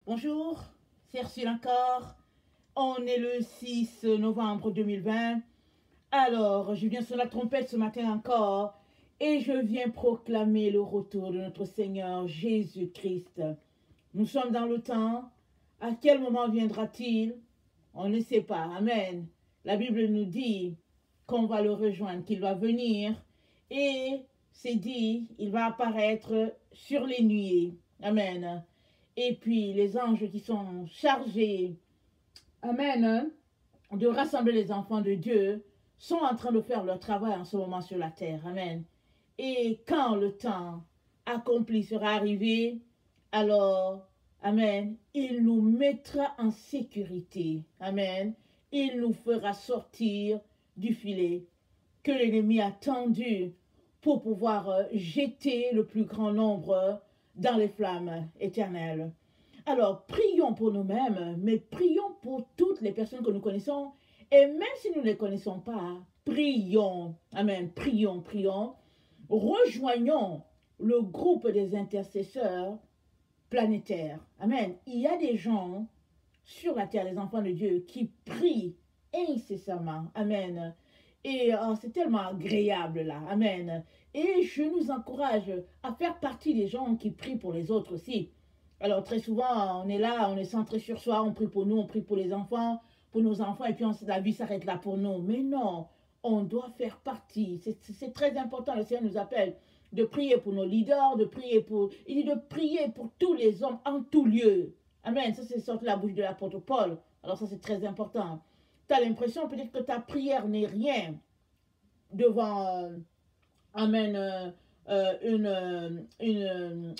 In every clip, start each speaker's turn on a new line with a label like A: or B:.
A: Bonjour, c'est Ursule encore. On est le 6 novembre 2020. Alors, je viens sur la trompette ce matin encore et je viens proclamer le retour de notre Seigneur Jésus-Christ. Nous sommes dans le temps. À quel moment viendra-t-il? On ne sait pas. Amen. La Bible nous dit qu'on va le rejoindre, qu'il va venir et c'est dit, il va apparaître sur les nuées. Amen. Et puis les anges qui sont chargés, amen, de rassembler les enfants de Dieu, sont en train de faire leur travail en ce moment sur la terre. Amen. Et quand le temps accompli sera arrivé, alors, amen, il nous mettra en sécurité. Amen. Il nous fera sortir du filet que l'ennemi a tendu pour pouvoir jeter le plus grand nombre dans les flammes éternelles. Alors, prions pour nous-mêmes, mais prions pour toutes les personnes que nous connaissons. Et même si nous ne les connaissons pas, prions. Amen. Prions, prions. Rejoignons le groupe des intercesseurs planétaires. Amen. Il y a des gens sur la terre, les enfants de Dieu, qui prient incessamment. Amen. Et c'est tellement agréable là. Amen. Et je nous encourage à faire partie des gens qui prient pour les autres aussi. Alors très souvent, on est là, on est centré sur soi, on prie pour nous, on prie pour les enfants, pour nos enfants, et puis la vie s'arrête là pour nous. Mais non, on doit faire partie. C'est très important, le Seigneur nous appelle de prier pour nos leaders, de prier pour... Il dit de prier pour tous les hommes en tout lieu. Amen, ça c'est sorti de la bouche de l'apôtre Paul. Alors ça c'est très important. Tu as l'impression peut-être que ta prière n'est rien devant, amen,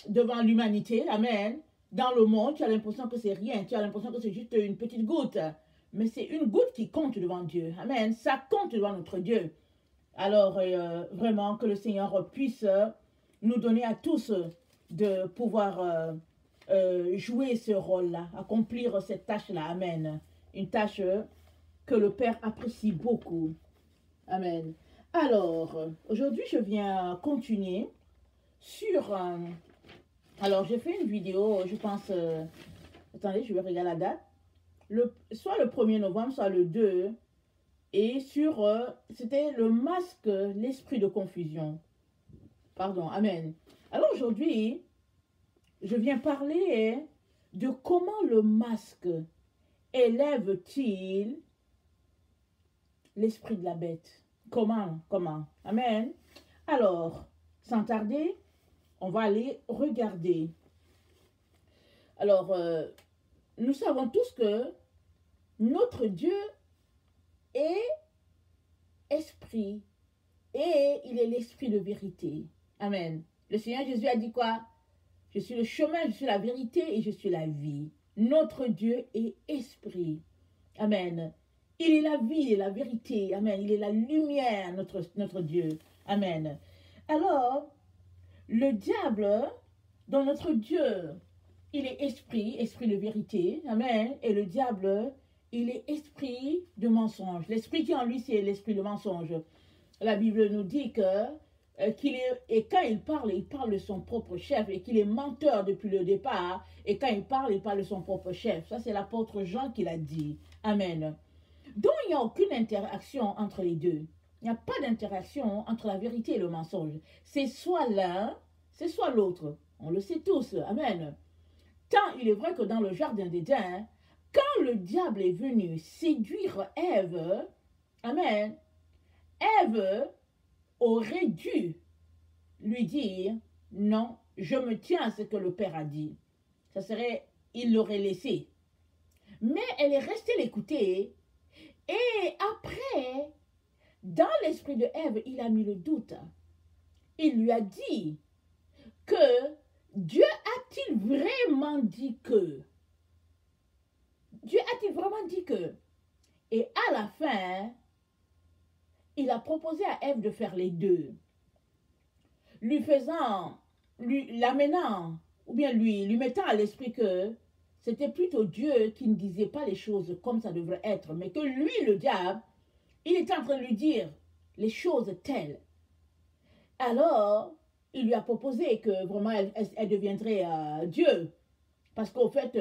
A: devant l'humanité, amen, dans le monde, tu as l'impression que c'est rien, tu as l'impression que c'est juste une petite goutte, mais c'est une goutte qui compte devant Dieu, amen, ça compte devant notre Dieu. Alors, vraiment, que le Seigneur puisse nous donner à tous de pouvoir jouer ce rôle-là, accomplir cette tâche-là, amen, une tâche que le Père apprécie beaucoup. Amen. Alors, aujourd'hui, je viens continuer sur... alors, j'ai fait une vidéo, je pense... attendez, je vais regarder la date. Soit le 1er novembre, soit le 2. Et sur... c'était le masque, l'esprit de confusion. Pardon, amen. Alors, aujourd'hui, je viens parler de comment le masque élève-t-il l'esprit de la bête. Comment? Amen. Alors, sans tarder, on va aller regarder. Alors, nous savons tous que notre Dieu est esprit et il est l'esprit de vérité. Amen. Le Seigneur Jésus a dit quoi? Je suis le chemin, je suis la vérité et je suis la vie. Notre Dieu est esprit. Amen. Il est la vie, il est la vérité. Amen. Il est la lumière, notre Dieu. Amen. Alors, le diable, dans notre Dieu, il est esprit, esprit de vérité. Amen. Et le diable, il est esprit de mensonge. L'esprit qui en lui, c'est l'esprit de mensonge. La Bible nous dit que et quand il parle de son propre chef et qu'il est menteur depuis le départ. Et quand il parle de son propre chef. Ça, c'est l'apôtre Jean qui l'a dit. Amen. Donc, il n'y a aucune interaction entre les deux. Il n'y a pas d'interaction entre la vérité et le mensonge. C'est soit l'un, c'est soit l'autre. On le sait tous. Amen. Tant il est vrai que dans le jardin d'Éden, quand le diable est venu séduire Ève, amen, Ève aurait dû lui dire, non, je me tiens à ce que le Père a dit. Ça serait, il l'aurait laissé. Mais elle est restée l'écouter. Et après, dans l'esprit de Ève, il a mis le doute. Il lui a dit que Dieu a-t-il vraiment dit que? Dieu a-t-il vraiment dit que? Et à la fin, il a proposé à Ève de faire les deux. L'amenant, ou bien lui mettant à l'esprit que c'était plutôt Dieu qui ne disait pas les choses comme ça devrait être, mais que lui, le diable, il était en train de lui dire les choses telles. Alors, il lui a proposé que vraiment elle deviendrait Dieu. Parce qu'au fait,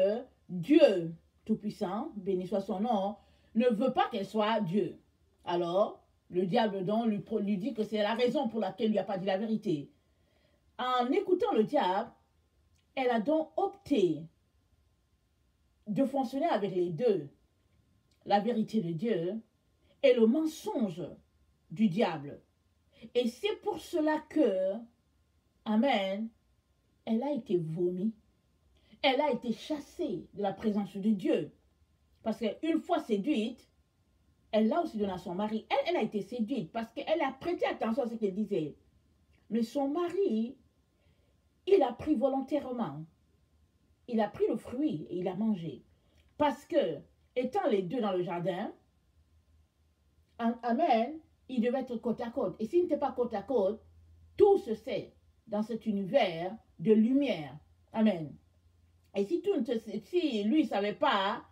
A: Dieu Tout-Puissant, béni soit son nom, ne veut pas qu'elle soit Dieu. Alors, le diable donc lui dit que c'est la raison pour laquelle il lui a pas dit la vérité. En écoutant le diable, elle a donc opté de fonctionner avec les deux, la vérité de Dieu et le mensonge du diable. Et c'est pour cela que, amen, elle a été vomi. Elle a été chassée de la présence de Dieu. Parce qu'une fois séduite, elle l'a aussi donné à son mari. Elle a été séduite parce qu'elle a prêté attention à ce qu'elle disait. Mais son mari, il a pris volontairement. Il a pris le fruit et il a mangé. Parce que, étant les deux dans le jardin, amen, ils devaient être côte à côte. Et s'ils n'étaient pas côte à côte, tout se sait dans cet univers de lumière. Amen. Et si lui ne savait pas,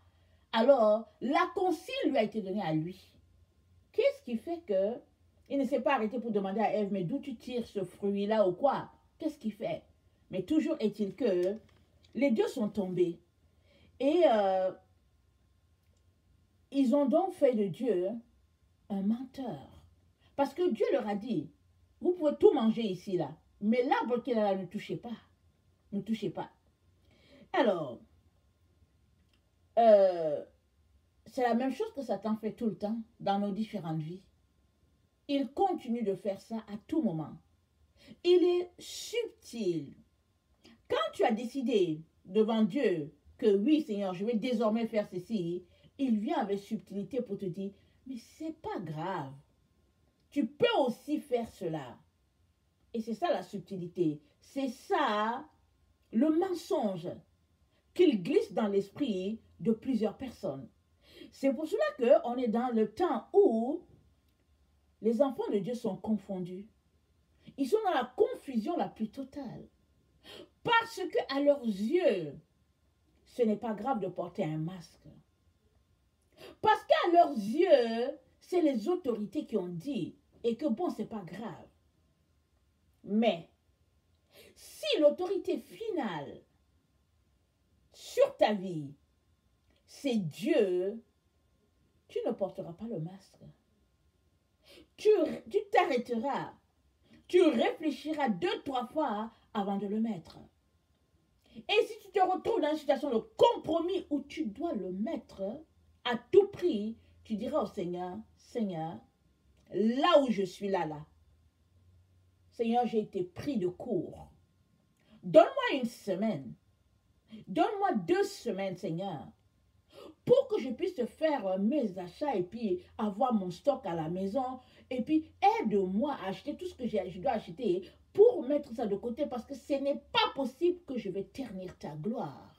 A: alors la consigne lui a été donnée à lui. Qu'est-ce qui fait que il ne s'est pas arrêté pour demander à Ève, mais d'où tu tires ce fruit-là ou quoi? Qu'est-ce qu'il fait? Mais toujours est-il que les deux sont tombés. Et ils ont donc fait de Dieu un menteur. Parce que Dieu leur a dit, vous pouvez tout manger ici, là. Mais l'arbre qu'il a là, ne touchez pas. Ne touchez pas. Alors, c'est la même chose que Satan fait tout le temps dans nos différentes vies. Il continue de faire ça à tout moment. Il est subtil. Quand tu as décidé devant Dieu que oui, Seigneur, je vais désormais faire ceci, il vient avec subtilité pour te dire, mais c'est pas grave. Tu peux aussi faire cela. Et c'est ça la subtilité. C'est ça le mensonge qu'il glisse dans l'esprit de plusieurs personnes. C'est pour cela qu'on est dans le temps où les enfants de Dieu sont confondus. Ils sont dans la confusion la plus totale. Parce que à leurs yeux, ce n'est pas grave de porter un masque. Parce qu'à leurs yeux, c'est les autorités qui ont dit et que bon, c'est pas grave. Mais si l'autorité finale sur ta vie, c'est Dieu, tu ne porteras pas le masque. Tu t'arrêteras. Tu réfléchiras 2-3 fois avant de le mettre. Et si tu te retrouves dans une situation de compromis où tu dois le mettre à tout prix, tu diras au Seigneur, Seigneur, là où je suis là, Seigneur, j'ai été pris de court. Donne-moi une semaine. Donne-moi 2 semaines, Seigneur, pour que je puisse faire mes achats et puis avoir mon stock à la maison. Et puis, aide-moi à acheter tout ce que je dois acheter pour mettre ça de côté parce que ce n'est pas possible que je vais ternir ta gloire.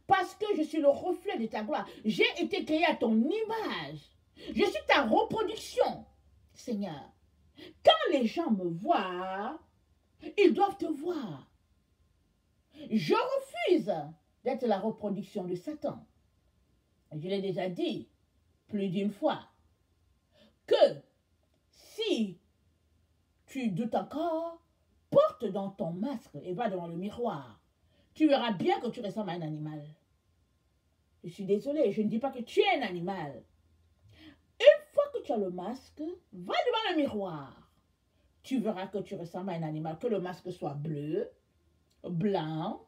A: Parce que je suis le reflet de ta gloire. J'ai été créé à ton image. Je suis ta reproduction, Seigneur. Quand les gens me voient, ils doivent te voir. Je refuse d'être la reproduction de Satan. Je l'ai déjà dit plus d'une fois que si tu doutes encore, porte dans ton masque et va devant le miroir. Tu verras bien que tu ressembles à un animal. Je suis désolée, je ne dis pas que tu es un animal. Une fois que tu as le masque, va devant le miroir. Tu verras que tu ressembles à un animal, que le masque soit bleu, blanc,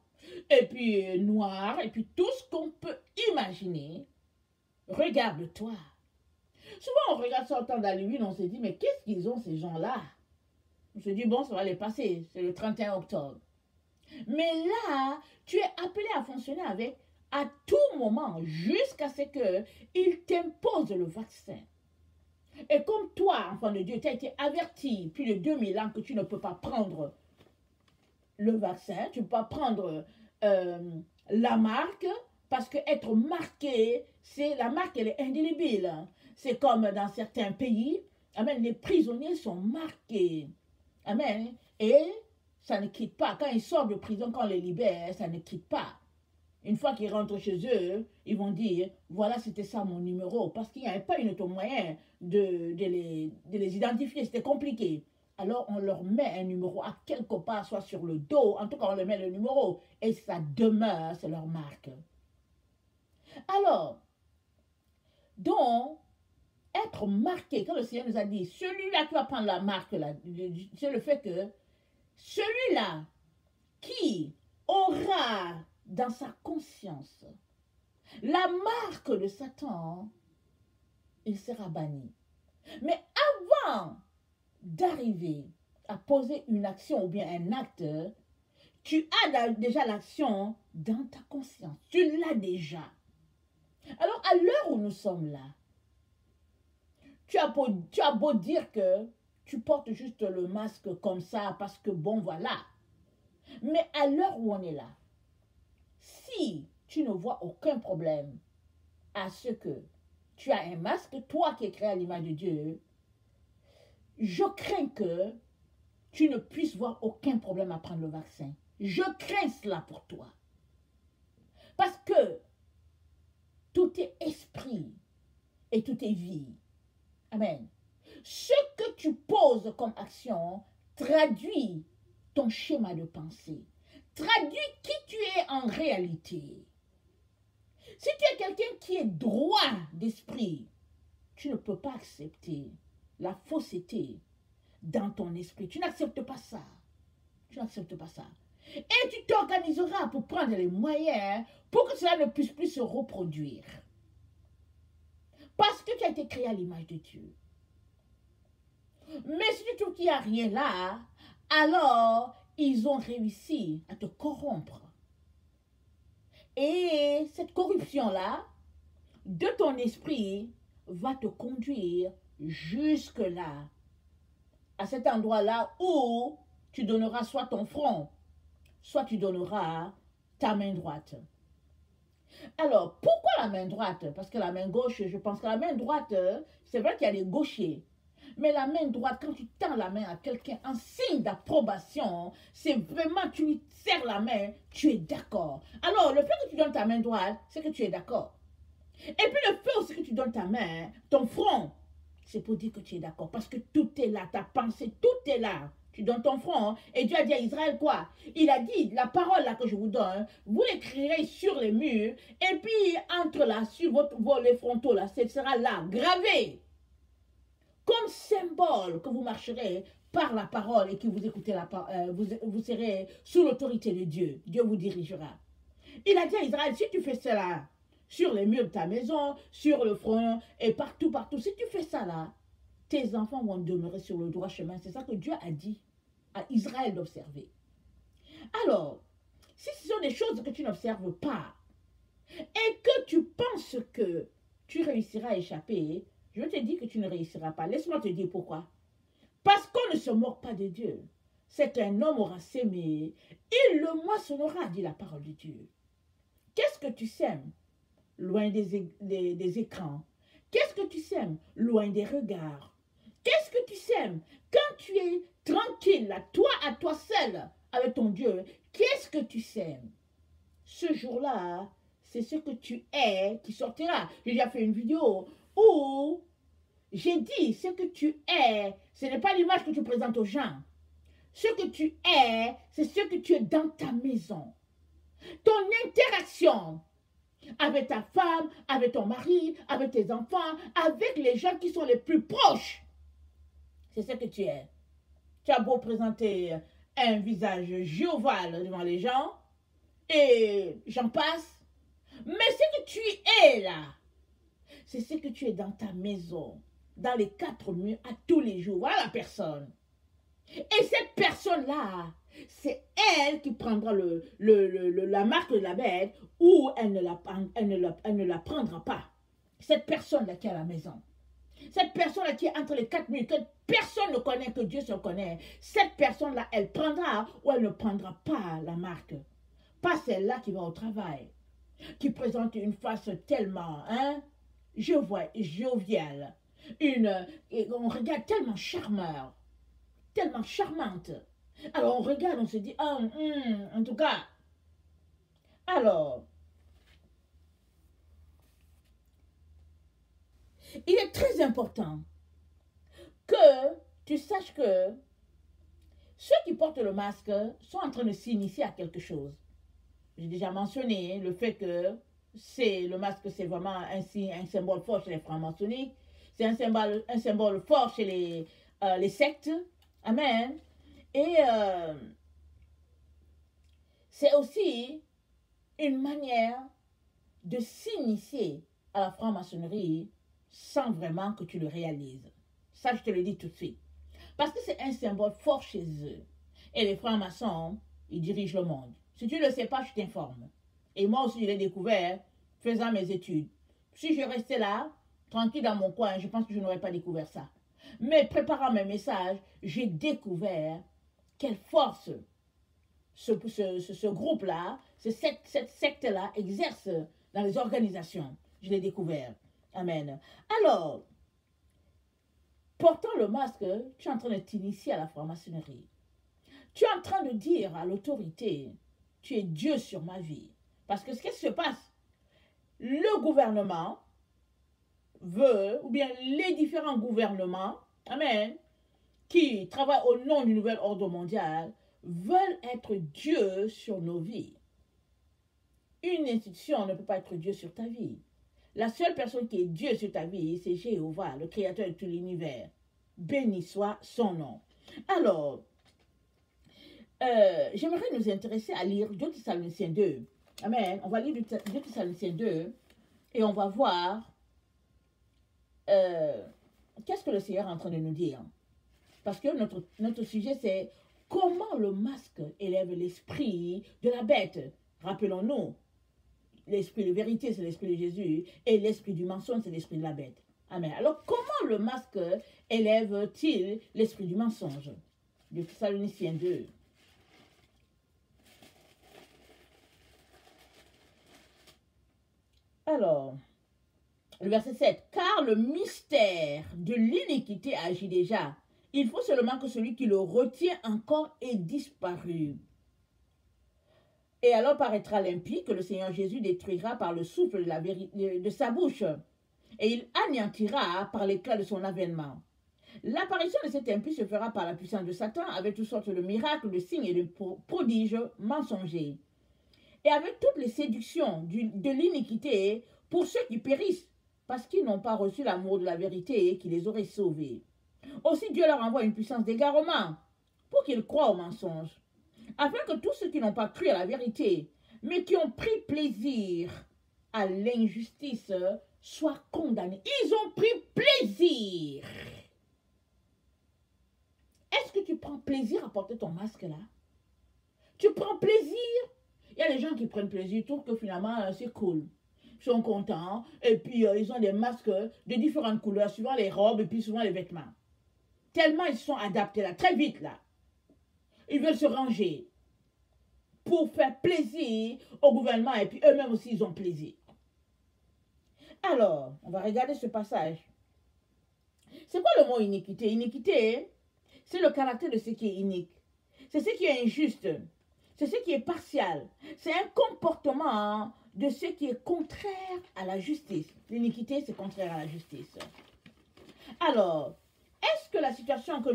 A: et puis noir, et puis tout ce qu'on peut imaginer. Regarde-toi. Souvent, on regarde ça en temps d'Halloween, on se dit, mais qu'est-ce qu'ils ont ces gens-là? On se dit, bon, ça va les passer, c'est le 31 octobre. Mais là, tu es appelé à fonctionner avec à tout moment, jusqu'à ce qu'il t'impose le vaccin. Et comme toi, enfant de Dieu, tu as été averti plus de 2000 ans que tu ne peux pas prendre le vaccin, tu ne peux pas prendre la marque, parce que être marqué, la marque, elle est indélébile. C'est comme dans certains pays, amen, les prisonniers sont marqués. Amen. Et ça ne quitte pas. Quand ils sortent de prison, quand on les libère, ça ne quitte pas. Une fois qu'ils rentrent chez eux, ils vont dire, voilà, c'était ça mon numéro. Parce qu'il n'y avait pas une autre moyen de les identifier. C'était compliqué. alors on leur met un numéro à quelque part, soit sur le dos, en tout cas on leur met le numéro, et ça demeure, c'est leur marque. Alors, donc, être marqué, quand le Seigneur nous a dit, celui-là qui va prendre la marque, c'est le fait que celui-là qui aura dans sa conscience la marque de Satan, il sera banni. Mais avant d'arriver à poser une action ou bien un acte, tu as déjà l'action dans ta conscience. Tu l'as déjà. Alors, à l'heure où nous sommes là, tu as beau dire que tu portes juste le masque comme ça parce que bon, voilà. Mais à l'heure où on est là, si tu ne vois aucun problème à ce que tu as un masque, toi qui es créé à l'image de Dieu, je crains que tu ne puisses voir aucun problème à prendre le vaccin. Je crains cela pour toi. Parce que tout est esprit et tout est vie. Amen. Ce que tu poses comme action traduit ton schéma de pensée. Traduit qui tu es en réalité. Si tu es quelqu'un qui est droit d'esprit, tu ne peux pas accepter la fausseté dans ton esprit. Tu n'acceptes pas ça. Tu n'acceptes pas ça. Et tu t'organiseras pour prendre les moyens pour que cela ne puisse plus se reproduire. Parce que tu as été créé à l'image de Dieu. Mais si tu trouves qu'il n'y a rien là, alors ils ont réussi à te corrompre. Et cette corruption-là, de ton esprit, va te conduire jusque-là, à cet endroit-là où tu donneras soit ton front, soit tu donneras ta main droite. Alors, pourquoi la main droite? Parce que la main gauche, je pense que la main droite, c'est vrai qu'il y a les gauchers. Mais la main droite, quand tu tends la main à quelqu'un en signe d'approbation, c'est vraiment, tu lui serres la main, tu es d'accord. Alors, le fait que tu donnes ta main droite, c'est que tu es d'accord. Et puis le fait aussi que tu donnes ta main, ton front, c'est pour dire que tu es d'accord. Parce que tout est là, ta pensée, tout est là. Tu donnes ton front. Et Dieu a dit à Israël quoi? Il a dit, la parole là que je vous donne, vous l'écrirez sur les murs. Et puis, entre là, sur les frontaux là, ce sera là, gravé. Comme symbole que vous marcherez par la parole et que vous écoutez la parole, vous serez sous l'autorité de Dieu. Dieu vous dirigera. Il a dit à Israël, si tu fais cela sur les murs de ta maison, sur le front et partout, partout, si tu fais ça là, tes enfants vont demeurer sur le droit chemin. C'est ça que Dieu a dit à Israël d'observer. Alors, si ce sont des choses que tu n'observes pas et que tu penses que tu réussiras à échapper, je te dis que tu ne réussiras pas. Laisse-moi te dire pourquoi. Parce qu'on ne se moque pas de Dieu. C'est qu'un homme aura sémé, il le moissonnera, dit la parole de Dieu. Qu'est-ce que tu sèmes? Loin des écrans. Qu'est-ce que tu sèmes? Loin des regards. Qu'est-ce que tu sèmes? Quand tu es tranquille, à toi seul, avec ton Dieu, qu'est-ce que tu sèmes? Ce jour-là, c'est ce que tu es qui sortira. J'ai déjà fait une vidéo où j'ai dit ce que tu es, ce n'est pas l'image que tu présentes aux gens. Ce que tu es, c'est ce que tu es dans ta maison. Ton interaction avec ta femme, avec ton mari, avec tes enfants, avec les gens qui sont les plus proches. C'est ce que tu es. Tu as beau présenter un visage jovial devant les gens, et j'en passe, mais ce que tu es là, c'est ce que tu es dans ta maison, dans les quatre murs, à tous les jours. Voilà la personne. Et cette personne-là, c'est elle qui prendra la marque de la bête ou elle ne la prendra pas. Cette personne-là qui est à la maison. Cette personne-là qui est entre les quatre murs, que personne ne connaît, que Dieu se connaît. Cette personne-là, elle prendra ou elle ne prendra pas la marque. Pas celle-là qui va au travail, qui présente une face tellement, joviale. On regarde tellement charmeur, tellement charmante. Alors on regarde, on se dit, en tout cas. Alors, il est très important que tu saches que ceux qui portent le masque sont en train de s'initier à quelque chose. J'ai déjà mentionné le fait que le masque, c'est vraiment un symbole fort chez les francs-maçonniques. C'est un symbole fort chez les sectes. Amen. Et c'est aussi une manière de s'initier à la franc-maçonnerie sans vraiment que tu le réalises. Ça, je te le dis tout de suite. Parce que c'est un symbole fort chez eux. Et les francs-maçons, ils dirigent le monde. Si tu ne le sais pas, je t'informe. Et moi aussi, je l'ai découvert faisant mes études. Si je restais là, tranquille dans mon coin, je pense que je n'aurais pas découvert ça. Mais préparant mes messages, j'ai découvert quelle force ce groupe-là, cette secte-là exerce dans les organisations. Je l'ai découvert. Amen. Alors, portant le masque, tu es en train de t'initier à la franc-maçonnerie. Tu es en train de dire à l'autorité, tu es Dieu sur ma vie. Parce que ce qui se passe, le gouvernement veut, ou bien les différents gouvernements, amen, qui travaillent au nom du nouvel ordre mondial, veulent être Dieu sur nos vies. Une institution ne peut pas être Dieu sur ta vie. La seule personne qui est Dieu sur ta vie, c'est Jéhovah, le créateur de tout l'univers. Béni soit son nom. Alors, j'aimerais nous intéresser à lire 2 Thessaloniciens 2. Amen. On va lire 2 Thessaloniciens 2 et on va voir qu'est-ce que le Seigneur est en train de nous dire. Parce que notre sujet, c'est comment le masque élève l'esprit de la bête. Rappelons-nous, l'esprit de vérité, c'est l'esprit de Jésus, et l'esprit du mensonge, c'est l'esprit de la bête. Amen. Alors, comment le masque élève-t-il l'esprit du mensonge? 2 Thessaloniciens 2. Alors, le verset 7. Car le mystère de l'iniquité agit déjà. Il faut seulement que celui qui le retient encore ait disparu. Et alors paraîtra l'impie que le Seigneur Jésus détruira par le souffle de sa bouche. Et il anéantira par l'éclat de son avènement. L'apparition de cet impie se fera par la puissance de Satan, avec toutes sortes de miracles, de signes et de prodiges mensongers. Et avec toutes les séductions de l'iniquité pour ceux qui périssent, parce qu'ils n'ont pas reçu l'amour de la vérité qui les aurait sauvés. Aussi Dieu leur envoie une puissance d'égarement pour qu'ils croient au mensonge, afin que tous ceux qui n'ont pas cru à la vérité, mais qui ont pris plaisir à l'injustice, soient condamnés. Ils ont pris plaisir. Est-ce que tu prends plaisir à porter ton masque là? Tu prends plaisir? Il y a des gens qui prennent plaisir, trouvent que finalement c'est cool. Ils sont contents et puis ils ont des masques de différentes couleurs, suivant les robes et puis souvent les vêtements. Tellement ils sont adaptés là, très vite là. Ils veulent se ranger pour faire plaisir au gouvernement et puis eux-mêmes aussi ils ont plaisir. Alors, on va regarder ce passage. C'est quoi le mot iniquité? Iniquité, c'est le caractère de ce qui est inique. C'est ce qui est injuste. C'est ce qui est partial. C'est un comportement de ce qui est contraire à la justice. L'iniquité, c'est contraire à la justice. Alors, est-ce que la situation que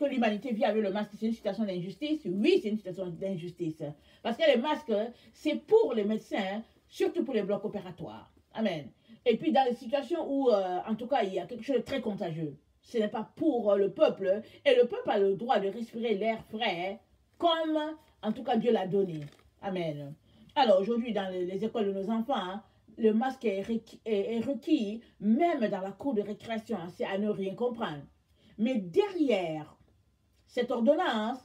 A: l'humanité vit avec le masque, c'est une situation d'injustice? Oui, c'est une situation d'injustice. Parce que les masques, c'est pour les médecins, surtout pour les blocs opératoires. Amen. Et puis dans les situations où, en tout cas, il y a quelque chose de très contagieux. Ce n'est pas pour le peuple. Et le peuple a le droit de respirer l'air frais, comme, en tout cas, Dieu l'a donné. Amen. Alors, aujourd'hui, dans les écoles de nos enfants, le masque est requis, même dans la cour de récréation. C'est à ne rien comprendre. Mais derrière cette ordonnance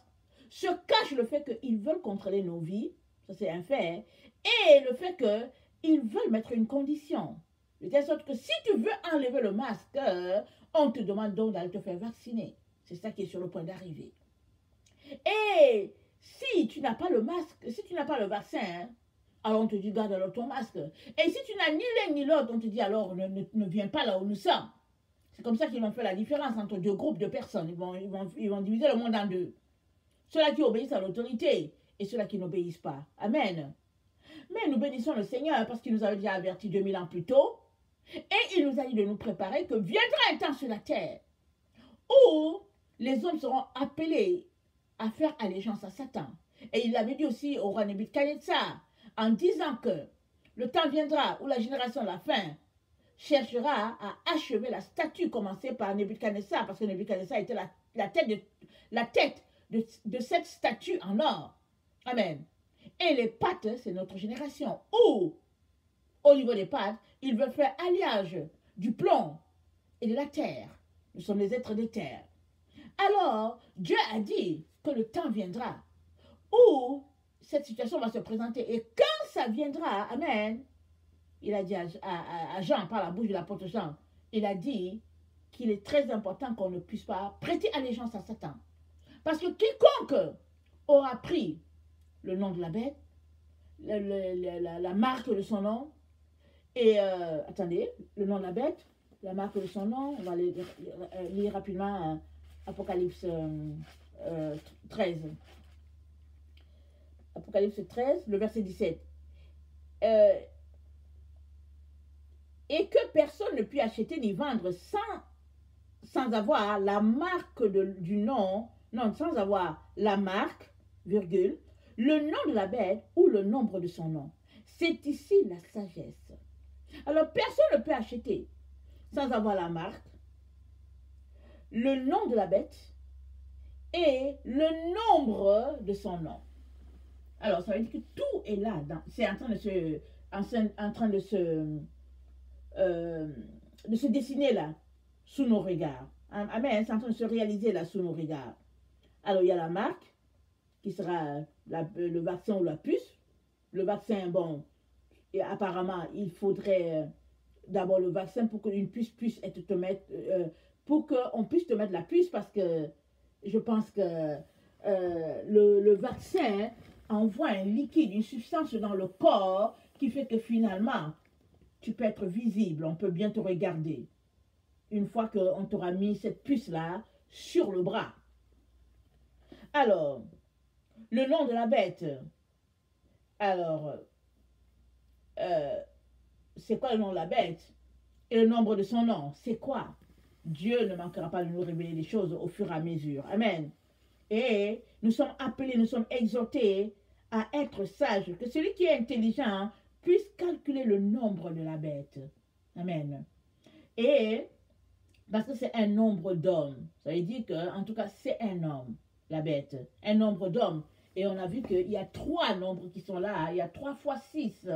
A: se cache le fait qu'ils veulent contrôler nos vies, ça c'est un fait, et le fait qu'ils veulent mettre une condition. De telle sorte que si tu veux enlever le masque, on te demande donc d'aller te faire vacciner. C'est ça qui est sur le point d'arriver. Et si tu n'as pas le masque, si tu n'as pas le vaccin, alors on te dit garde alors ton masque. Et si tu n'as ni l'un ni l'autre, on te dit alors ne viens pas là où nous sommes. C'est comme ça qu'ils vont faire la différence entre deux groupes de personnes. Ils vont diviser le monde en deux. Ceux-là qui obéissent à l'autorité et ceux-là qui n'obéissent pas. Amen. Mais nous bénissons le Seigneur parce qu'il nous avait déjà averti 2000 ans plus tôt. Et il nous a dit de nous préparer que viendra un temps sur la terre où les hommes seront appelés à faire allégeance à Satan. Et il avait dit aussi au roi Nebuchadnezzar, en disant que le temps viendra où la génération de la fin cherchera à achever la statue commencée par Nebuchadnezzar, parce que Nebuchadnezzar était la tête de cette statue en or. Amen. Et les pattes, c'est notre génération. Ou, au niveau des pattes, il veut faire alliage du plomb et de la terre. Nous sommes les êtres des terres. Alors, Dieu a dit que le temps viendra où cette situation va se présenter. Et quand ça viendra, amen, il a dit à Jean, par la bouche de l'apôtre Jean, il a dit qu'il est très important qu'on ne puisse pas prêter allégeance à Satan. Parce que quiconque aura pris le nom de la bête, la marque de son nom, et attendez, le nom de la bête, la marque de son nom, on va lire rapidement Apocalypse 13. Apocalypse 13, le verset 17. Et que personne ne puisse acheter ni vendre sans avoir la marque du nom, non, sans avoir la marque, virgule, le nom de la bête ou le nombre de son nom. C'est ici la sagesse. Alors, personne ne peut acheter sans avoir la marque, le nom de la bête et le nombre de son nom. Alors, ça veut dire que tout est là. C'est en train de se dessiner là, sous nos regards. Amen. C'est en train de se réaliser là, sous nos regards. Alors, il y a la marque, qui sera le vaccin ou la puce. Le vaccin, bon, et apparemment, il faudrait d'abord le vaccin pour qu'une puce puisse te mettre, pour qu'on puisse te mettre la puce, parce que je pense que le vaccin envoie un liquide, une substance dans le corps qui fait que finalement, tu peux être visible, on peut bien te regarder. Une fois qu'on t'aura mis cette puce-là sur le bras. Alors, le nom de la bête. Alors, c'est quoi le nom de la bête? Et le nombre de son nom, c'est quoi? Dieu ne manquera pas de nous révéler les choses au fur et à mesure. Amen. Et nous sommes appelés, nous sommes exhortés à être sages. Que celui qui est intelligent puisse calculer le nombre de la bête. Amen. Et parce que c'est un nombre d'hommes. Ça veut dire que, en tout cas, c'est un homme, la bête. Un nombre d'hommes. Et on a vu qu'il y a 3 nombres qui sont là. Il y a 3 fois 6.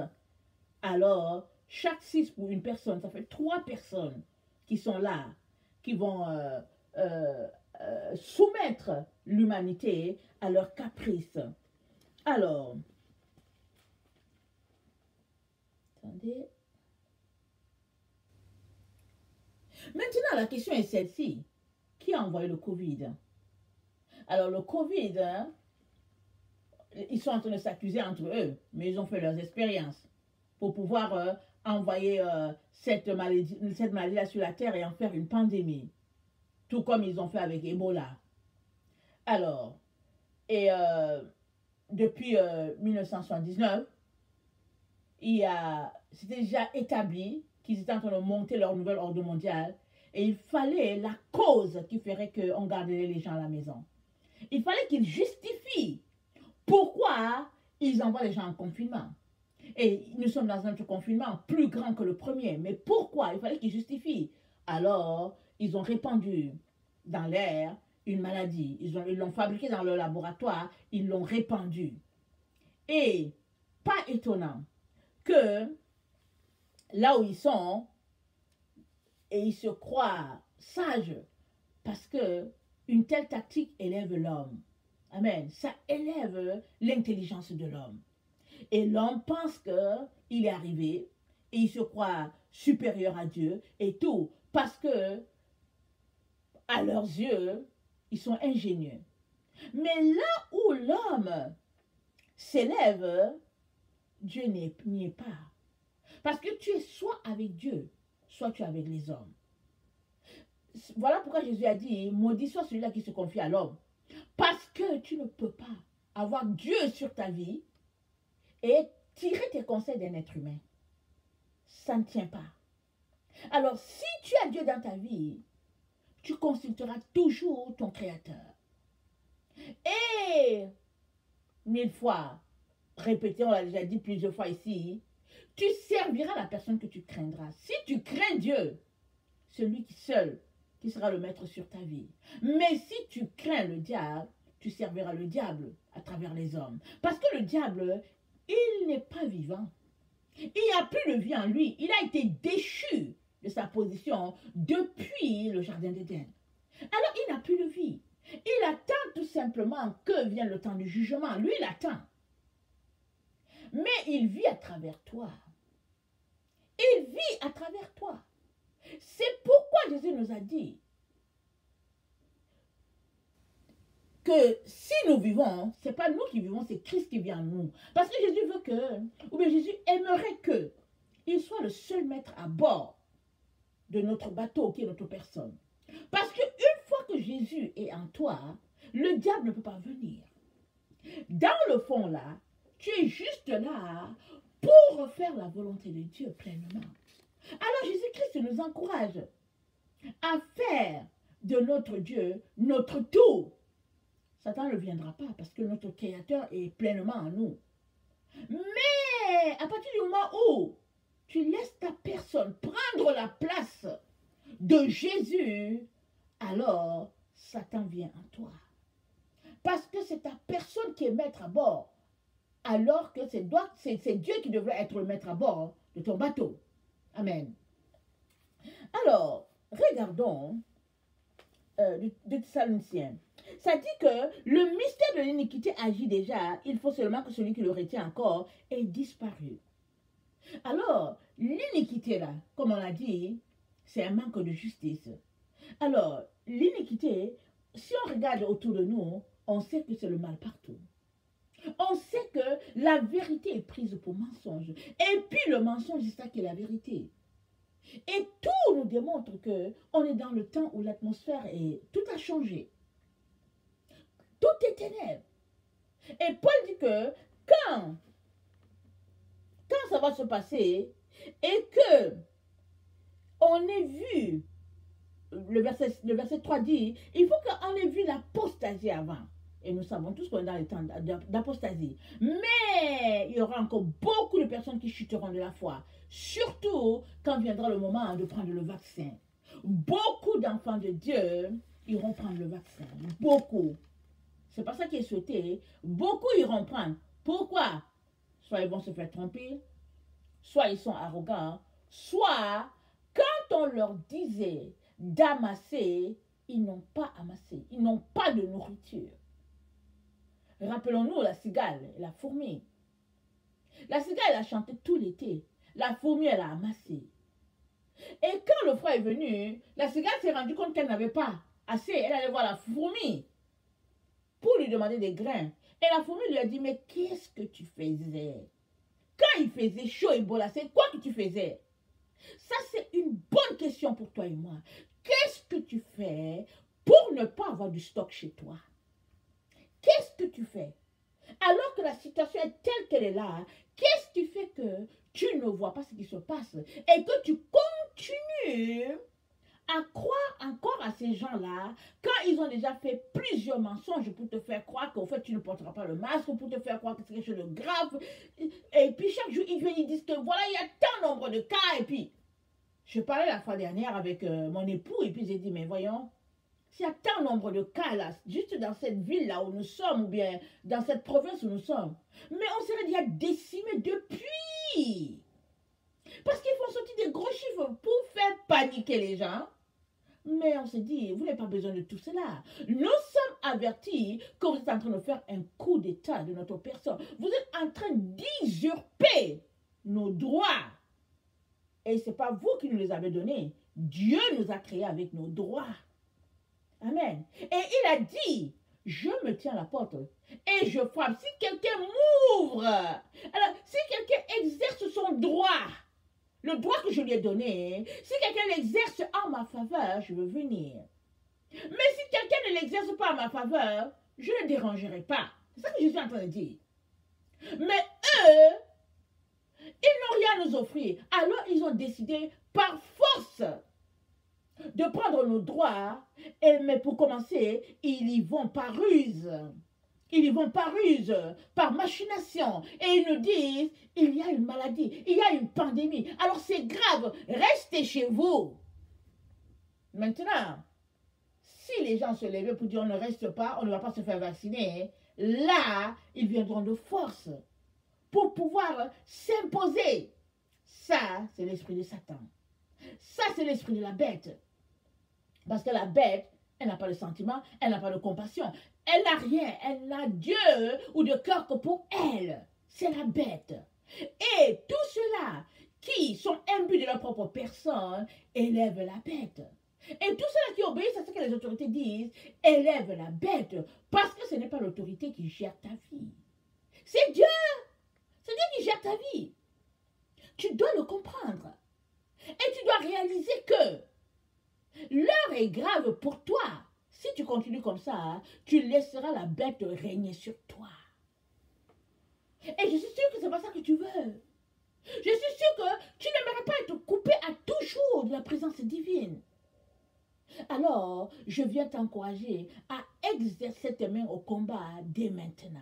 A: Alors, chaque 6 pour une personne, ça fait 3 personnes qui sont là, qui vont soumettre l'humanité à leurs caprices. Alors, attendez. Maintenant, la question est celle-ci. Qui a envoyé le Covid? Alors, le Covid, hein, ils sont en train de s'accuser entre eux, mais ils ont fait leurs expériences pour pouvoir envoyer cette maladie-là sur la terre et en faire une pandémie. Tout comme ils ont fait avec Ebola. Alors, et depuis 1979, c'était déjà établi qu'ils étaient en train de monter leur nouvel ordre mondial et il fallait la cause qui ferait qu'on garderait les gens à la maison. Il fallait qu'ils justifient pourquoi ils envoient les gens en confinement. Et nous sommes dans un confinement plus grand que le premier. Mais pourquoi? Il fallait qu'ils justifient. Alors, ils ont répandu dans l'air une maladie. Ils l'ont fabriquée dans leur laboratoire. Ils l'ont répandue. Et pas étonnant que là où ils sont, et ils se croient sages, parce que une telle tactique élève l'homme. Amen. Ça élève l'intelligence de l'homme. Et l'homme pense qu'il est arrivé et il se croit supérieur à Dieu et tout parce que à leurs yeux, ils sont ingénieux. Mais là où l'homme s'élève, Dieu n'y est pas. Parce que tu es soit avec Dieu, soit tu es avec les hommes. Voilà pourquoi Jésus a dit, maudit soit celui-là qui se confie à l'homme. Parce que tu ne peux pas avoir Dieu sur ta vie et tirer tes conseils d'un être humain. Ça ne tient pas. Alors, si tu as Dieu dans ta vie, tu consulteras toujours ton Créateur. Et 1000 fois, répété, on l'a déjà dit plusieurs fois ici, tu serviras la personne que tu craindras. Si tu crains Dieu, celui qui seul qui sera le maître sur ta vie. Mais si tu crains le diable, tu serviras le diable à travers les hommes. Parce que le diable, il n'est pas vivant. Il n'y a plus de vie en lui. Il a été déchu de sa position depuis le jardin d'Éden. Alors il n'a plus de vie. Il attend tout simplement que vienne le temps du jugement. Lui, il attend. Mais il vit à travers toi. Il vit à travers toi. C'est pourquoi Jésus nous a dit que si nous vivons, ce n'est pas nous qui vivons, c'est Christ qui vit en nous. Parce que Jésus veut que, ou bien Jésus aimerait que il soit le seul maître à bord de notre bateau qui est notre personne. Parce qu'une fois que Jésus est en toi, le diable ne peut pas venir. Dans le fond là, tu es juste là pour faire la volonté de Dieu pleinement. Alors Jésus-Christ nous encourage à faire de notre Dieu notre tout. Satan ne viendra pas parce que notre Créateur est pleinement en nous. Mais à partir du moment où tu laisses ta personne prendre la place de Jésus, alors Satan vient en toi. Parce que c'est ta personne qui est maître à bord, alors que c'est Dieu qui devrait être le maître à bord de ton bateau. Amen. Alors, regardons de Thessaloniciens. Ça dit que le mystère de l'iniquité agit déjà, il faut seulement que celui qui le retient encore ait disparu. Alors, l'iniquité là, comme on l'a dit, c'est un manque de justice. Alors, l'iniquité, si on regarde autour de nous, on sait que c'est le mal partout. On sait que la vérité est prise pour mensonge. Et puis le mensonge, c'est ça qui est la vérité. Et tout nous démontre qu'on est dans le temps où l'atmosphère est... Tout a changé. Tout est ténèbres. Et Paul dit que quand ça va se passer et que on ait vu, le verset 3 dit, il faut qu'on ait vu l'apostasie avant. Et nous savons tous qu'on est dans les temps d'apostasie. Mais il y aura encore beaucoup de personnes qui chuteront de la foi. Surtout quand viendra le moment de prendre le vaccin. Beaucoup d'enfants de Dieu iront prendre le vaccin. Beaucoup. C'est pas ça qui est souhaité. Beaucoup iront prendre. Pourquoi? Soit ils vont se faire tromper, soit ils sont arrogants, soit quand on leur disait d'amasser, ils n'ont pas amassé. Ils n'ont pas de nourriture. Rappelons-nous la cigale et la fourmi. La cigale, elle a chanté tout l'été. La fourmi, elle a amassé. Et quand le froid est venu, la cigale s'est rendue compte qu'elle n'avait pas assez. Elle allait voir la fourmi pour lui demander des grains. Et la fourmi lui a dit, mais qu'est-ce que tu faisais? Quand il faisait chaud et beau là, c'est quoi que tu faisais? Ça, c'est une bonne question pour toi et moi. Qu'est-ce que tu fais pour ne pas avoir du stock chez toi? Qu'est-ce que tu fais? Alors que la situation est telle qu'elle est là, qu'est-ce qui fait que tu ne vois pas ce qui se passe et que tu continues à croire encore à ces gens-là quand ils ont déjà fait plusieurs mensonges pour te faire croire qu'au fait tu ne porteras pas le masque, pour te faire croire que c'est quelque chose de grave. Et puis chaque jour, ils viennent, ils disent que voilà, il y a tant nombre de cas. Et puis, je parlais la fois dernière avec mon époux et puis j'ai dit, mais voyons, s'il y a tant nombre de cas là, juste dans cette ville-là où nous sommes, ou bien dans cette province où nous sommes, mais on serait déjà décimé depuis. Parce qu'ils font sortir des gros chiffres pour faire paniquer les gens. Mais on se dit, vous n'avez pas besoin de tout cela. Nous sommes avertis que vous êtes en train de faire un coup d'état de notre personne. Vous êtes en train d'usurper nos droits. Et ce n'est pas vous qui nous les avez donnés. Dieu nous a créés avec nos droits. Amen. Et il a dit, je me tiens à la porte et je frappe. Si quelqu'un m'ouvre, alors si quelqu'un exerce son droit, le droit que je lui ai donné, si quelqu'un l'exerce en ma faveur, je veux venir. Mais si quelqu'un ne l'exerce pas en ma faveur, je ne dérangerai pas. C'est ça que je suis en train de dire. Mais eux, ils n'ont rien à nous offrir. Alors ils ont décidé par force de prendre nos droits, mais pour commencer, ils y vont par ruse. Ils y vont par ruse, par machination. Et ils nous disent, il y a une maladie, il y a une pandémie. Alors c'est grave, restez chez vous. Maintenant, si les gens se levaient pour dire on ne reste pas, on ne va pas se faire vacciner, là, ils viendront de force pour pouvoir s'imposer. Ça, c'est l'esprit de Satan. Ça, c'est l'esprit de la bête. Parce que la bête, elle n'a pas de sentiment, elle n'a pas de compassion. Elle n'a rien, elle n'a Dieu ou de cœur que pour elle. C'est la bête. Et tous ceux-là qui sont imbus de leur propre personne élèvent la bête. Et tous ceux-là qui obéissent à ce que les autorités disent élèvent la bête. Parce que ce n'est pas l'autorité qui gère ta vie. C'est Dieu. C'est Dieu qui gère ta vie. Tu dois le comprendre. Et tu dois réaliser que l'heure est grave pour toi. Si tu continues comme ça, tu laisseras la bête régner sur toi. Et je suis sûre que c'est pas ça que tu veux. Je suis sûre que tu n'aimerais pas être coupé à toujours de la présence divine. Alors, je viens t'encourager à exercer tes mains au combat dès maintenant.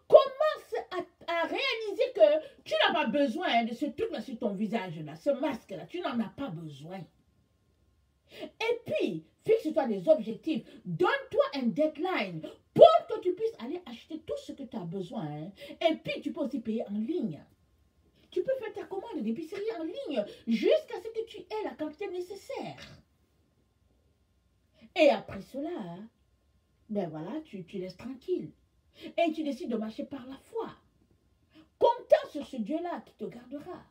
A: Commence à réaliser que tu n'as pas besoin de ce truc-là sur ton visage-là, ce masque-là. Tu n'en as pas besoin. Et puis, fixe-toi des objectifs. Donne-toi un deadline pour que tu puisses aller acheter tout ce que tu as besoin. Et puis, tu peux aussi payer en ligne. Tu peux faire ta commande d'épicerie en ligne jusqu'à ce que tu aies la quantité nécessaire. Et après cela, ben voilà, tu laisses tranquille. Et tu décides de marcher par la foi. Comptant sur ce Dieu-là qui te gardera.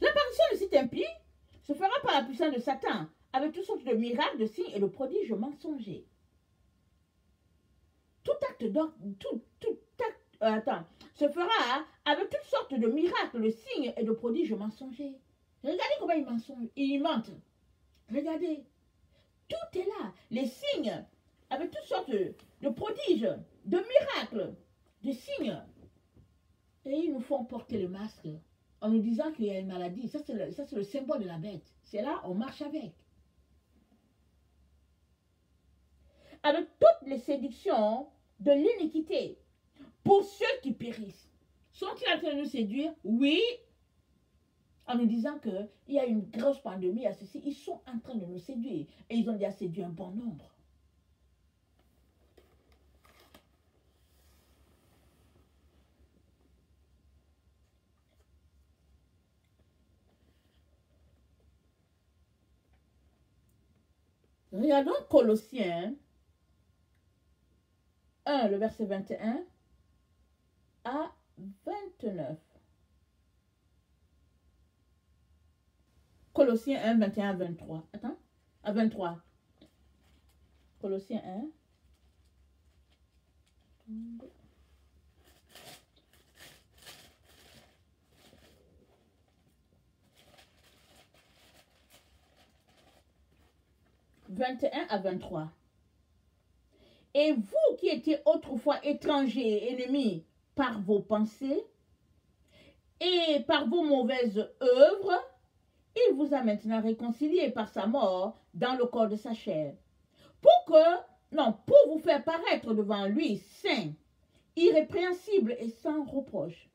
A: L'apparition de cet impie se fera par la puissance de Satan, avec toutes sortes de miracles, de signes et de prodiges mensongers. Tout acte se fera avec toutes sortes de miracles, de signes et de prodiges mensongers. Regardez comment ils mentent. Regardez. Tout est là. Les signes, avec toutes sortes de prodiges, de miracles, de signes. Et ils nous font porter le masque en nous disant qu'il y a une maladie. Ça, c'est le symbole de la bête. C'est là, on marche avec. Avec toutes les séductions de l'iniquité. Pour ceux qui périssent. Sont-ils en train de nous séduire? Oui. En nous disant qu'il y a une grosse pandémie à ceci. Ils sont en train de nous séduire. Et ils ont déjà séduit un bon nombre. Regardons Colossiens 1, le verset 21 à 29. Colossiens 1, 21 à 23. Attends, à 23. Colossiens 1. « 21 à 23. Et vous qui étiez autrefois étrangers et ennemis par vos pensées et par vos mauvaises œuvres, il vous a maintenant réconciliés par sa mort dans le corps de sa chair, pour vous faire paraître devant lui saint, irrépréhensible et sans reproche.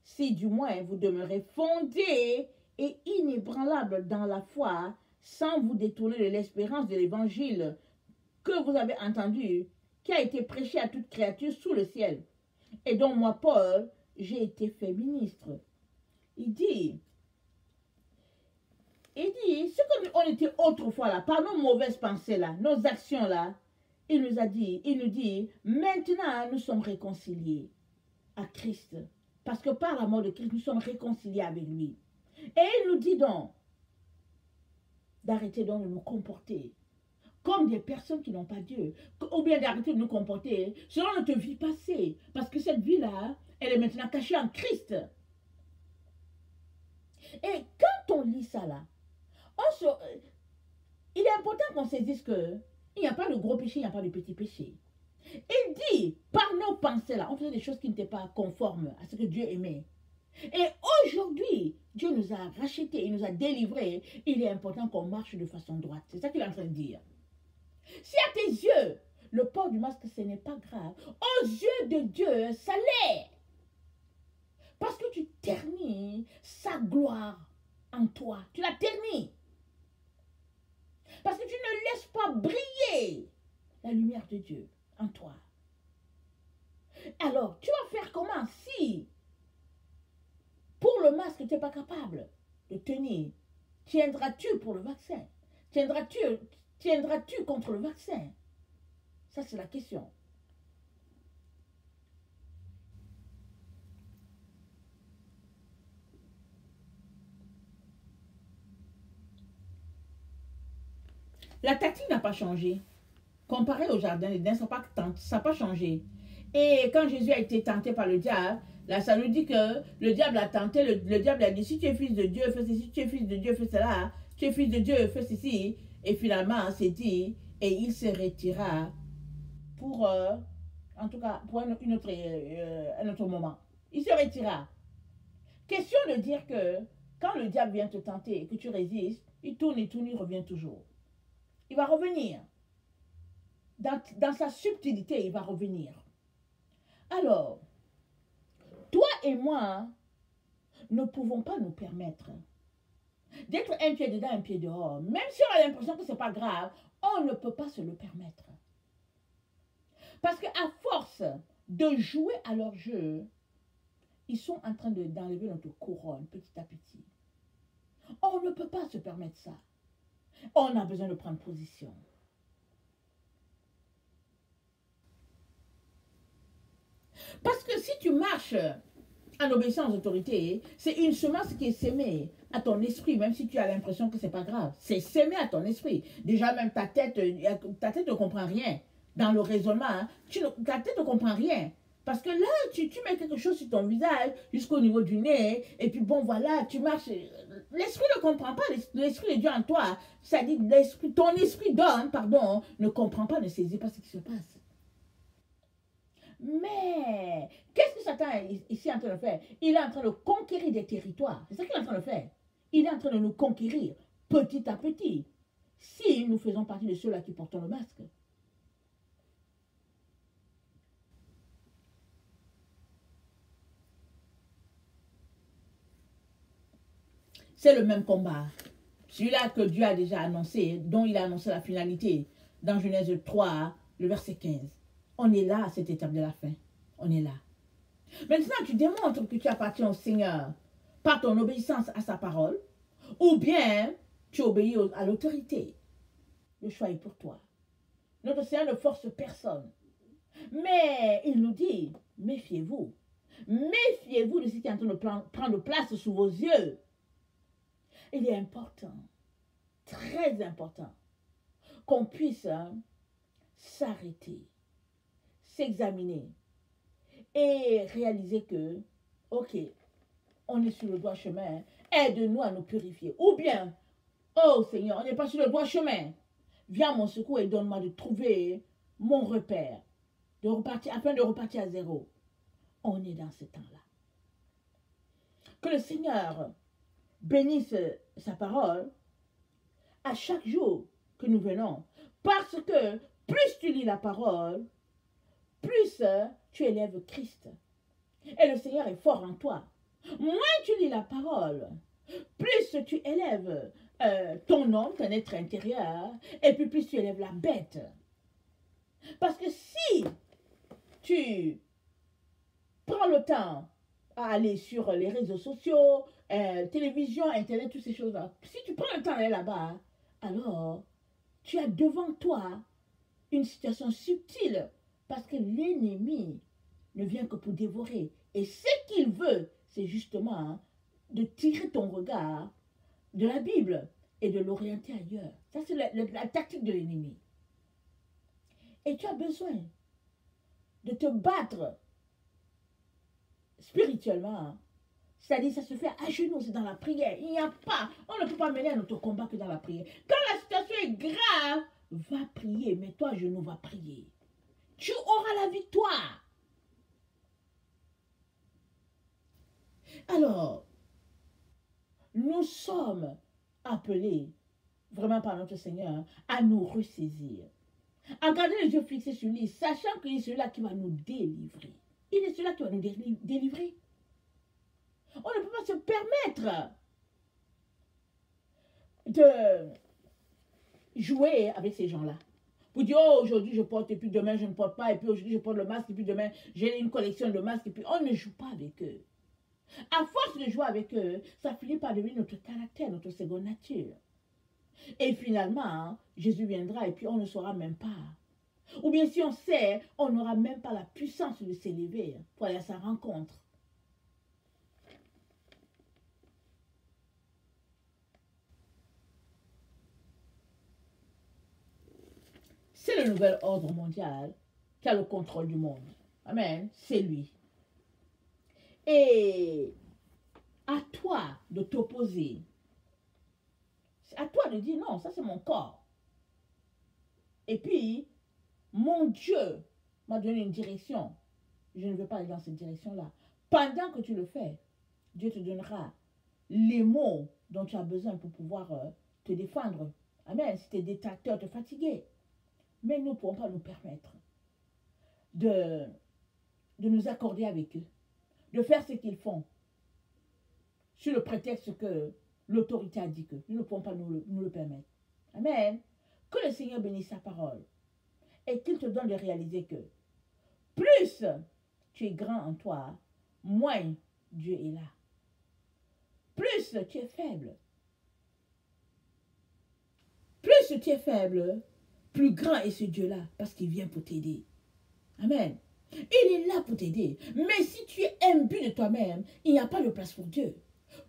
A: Si du moins vous demeurez fondés et inébranlables dans la foi, sans vous détourner de l'espérance de l'évangile que vous avez entendu, qui a été prêché à toute créature sous le ciel, et dont moi, Paul, j'ai été fait ministre. Il dit, ce qu'on était autrefois là, par nos mauvaises pensées là, nos actions là, il nous dit, maintenant nous sommes réconciliés à Christ. Parce que par la mort de Christ, nous sommes réconciliés avec lui. Et il nous dit donc, d'arrêter donc de nous comporter comme des personnes qui n'ont pas Dieu, ou bien d'arrêter de nous comporter selon notre vie passée, parce que cette vie-là, elle est maintenant cachée en Christ. Et quand on lit ça là, il est important qu'on saisisse que il n'y a pas de gros péché, il n'y a pas de petit péché. Il dit, par nos pensées là, on faisait des choses qui n'étaient pas conformes à ce que Dieu aimait. Et aujourd'hui, Dieu nous a rachetés, il nous a délivrés. Il est important qu'on marche de façon droite. C'est ça qu'il est en train de dire. Si à tes yeux, le port du masque, ce n'est pas grave, aux yeux de Dieu, ça l'est. Parce que tu ternis sa gloire en toi. Tu la ternis. Parce que tu ne laisses pas briller la lumière de Dieu en toi. Alors, tu vas faire comment si, pour le masque, tu n'es pas capable de tenir? Tiendras-tu pour le vaccin? Tiendras-tu contre le vaccin? Ça, c'est la question. La tactique n'a pas changé. Comparé au jardin d'Éden, ça n'a pas changé. Et quand Jésus a été tenté par le diable, là, ça nous dit que le diable a tenté, le diable a dit, si tu es fils de Dieu, fais ceci, si tu es fils de Dieu, fais cela, tu es fils de Dieu, fais ceci. Et finalement, c'est dit, et il se retira pour, en tout cas, pour un autre moment. Il se retira. Question de dire que quand le diable vient te tenter et que tu résistes, il tourne, il revient toujours. Il va revenir. Dans sa subtilité, il va revenir. Alors, toi et moi ne pouvons pas nous permettre d'être un pied dedans, un pied dehors. Même si on a l'impression que ce n'est pas grave, on ne peut pas se le permettre. Parce qu'à force de jouer à leur jeu, ils sont en train d'enlever notre couronne petit à petit. On ne peut pas se permettre ça. On a besoin de prendre position. Parce que si tu marches en obéissant aux autorités, c'est une semence qui est sémée à ton esprit, même si tu as l'impression que ce n'est pas grave. C'est sémé à ton esprit. Déjà, même ta tête ne comprend rien. Dans le raisonnement, hein, ta tête ne comprend rien. Parce que là, tu mets quelque chose sur ton visage, jusqu'au niveau du nez, et puis bon, voilà, tu marches. L'esprit ne comprend pas, l'esprit de Dieu en toi. Ça dit, ton esprit d'homme, pardon, ne comprend pas, ne saisit pas ce qui se passe. Mais, qu'est-ce que Satan est ici en train de faire? Il est en train de conquérir des territoires. C'est ça qu'il est en train de faire. Il est en train de nous conquérir petit à petit. Si nous faisons partie de ceux-là qui portent le masque. C'est le même combat. Celui-là que Dieu a déjà annoncé, dont il a annoncé la finalité dans Genèse 3, le verset 15. On est là à cette étape de la fin. On est là. Maintenant, tu démontres que tu appartiens au Seigneur par ton obéissance à sa parole, ou bien tu obéis à l'autorité. Le choix est pour toi. Notre Seigneur ne force personne. Mais il nous dit, méfiez-vous. Méfiez-vous de ce qui est en train de prendre place sous vos yeux. Il est important, très important, qu'on puisse s'arrêter, s'examiner et réaliser que, ok, on est sur le droit chemin, aide-nous à nous purifier. Ou bien, oh Seigneur, on n'est pas sur le droit chemin. Viens à mon secours et donne-moi de trouver mon repère, afin de repartir à zéro. On est dans ce temps-là. Que le Seigneur bénisse sa parole à chaque jour que nous venons. Parce que plus tu lis la parole, plus tu élèves Christ. Et le Seigneur est fort en toi. Moins tu lis la parole, plus tu élèves ton homme, ton être intérieur, et puis plus tu élèves la bête. Parce que si tu prends le temps à aller sur les réseaux sociaux, télévision, internet, toutes ces choses-là, si tu prends le temps d'aller là-bas, alors tu as devant toi une situation subtile parce que l'ennemi ne vient que pour dévorer. Et ce qu'il veut, c'est justement de tirer ton regard de la Bible et de l'orienter ailleurs. Ça, c'est la tactique de l'ennemi. Et tu as besoin de te battre spirituellement. C'est-à-dire, ça se fait à genoux, c'est dans la prière. Il n'y a pas, on ne peut pas mener à notre combat que dans la prière. Quand la situation est grave, va prier, mais toi, à genoux, va prier. Tu auras la victoire. Alors, nous sommes appelés, vraiment par notre Seigneur, à nous ressaisir, à garder les yeux fixés sur lui, sachant qu'il est celui-là qui va nous délivrer. Il est celui-là qui va nous délivrer. On ne peut pas se permettre de jouer avec ces gens-là. Vous dites, oh, aujourd'hui je porte, et puis demain je ne porte pas, et puis aujourd'hui je porte le masque, et puis demain j'ai une collection de masques, et puis on ne joue pas avec eux. À force de jouer avec eux, ça finit par devenir notre caractère, notre seconde nature. Et finalement, Jésus viendra, et puis on ne saura même pas. Ou bien si on sait, on n'aura même pas la puissance de s'élever pour aller à sa rencontre. C'est le nouvel ordre mondial qui a le contrôle du monde. Amen. C'est lui. Et à toi de t'opposer. C'est à toi de dire non, ça c'est mon corps. Et puis, mon Dieu m'a donné une direction. Je ne veux pas aller dans cette direction-là. Pendant que tu le fais, Dieu te donnera les mots dont tu as besoin pour pouvoir te défendre. Amen. Si tes détracteurs te fatiguent. Mais nous ne pouvons pas nous permettre de nous accorder avec eux, de faire ce qu'ils font, sur le prétexte que l'autorité a dit que. Nous ne pouvons pas nous le permettre. Amen. Que le Seigneur bénisse sa parole et qu'il te donne de réaliser que plus tu es grand en toi, moins Dieu est là. Plus tu es faible. Plus tu es faible, plus grand est ce Dieu-là parce qu'il vient pour t'aider. Amen. Il est là pour t'aider. Mais si tu es imbu de toi-même, il n'y a pas de place pour Dieu.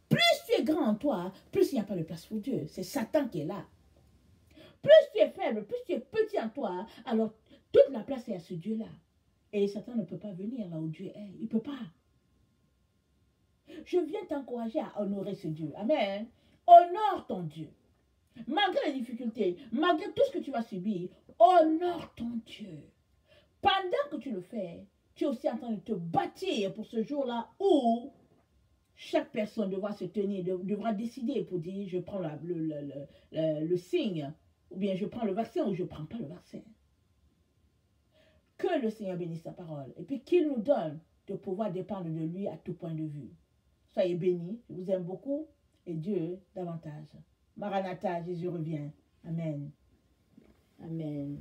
A: Plus tu es grand en toi, plus il n'y a pas de place pour Dieu. C'est Satan qui est là. Plus tu es faible, plus tu es petit en toi, alors toute la place est à ce Dieu-là. Et Satan ne peut pas venir là où Dieu est. Il ne peut pas. Je viens t'encourager à honorer ce Dieu. Amen. Honore ton Dieu. Malgré les difficultés, malgré tout ce que tu vas subir, honore ton Dieu. Pendant que tu le fais, tu es aussi en train de te bâtir pour ce jour-là où chaque personne devra se tenir, devra décider pour dire je prends le signe, ou bien je prends le vaccin ou je ne prends pas le vaccin. Que le Seigneur bénisse sa parole et puis qu'il nous donne de pouvoir dépendre de lui à tout point de vue. Soyez bénis, je vous aime beaucoup et Dieu davantage. Maranatha, Jésus revient. Amen. Amen.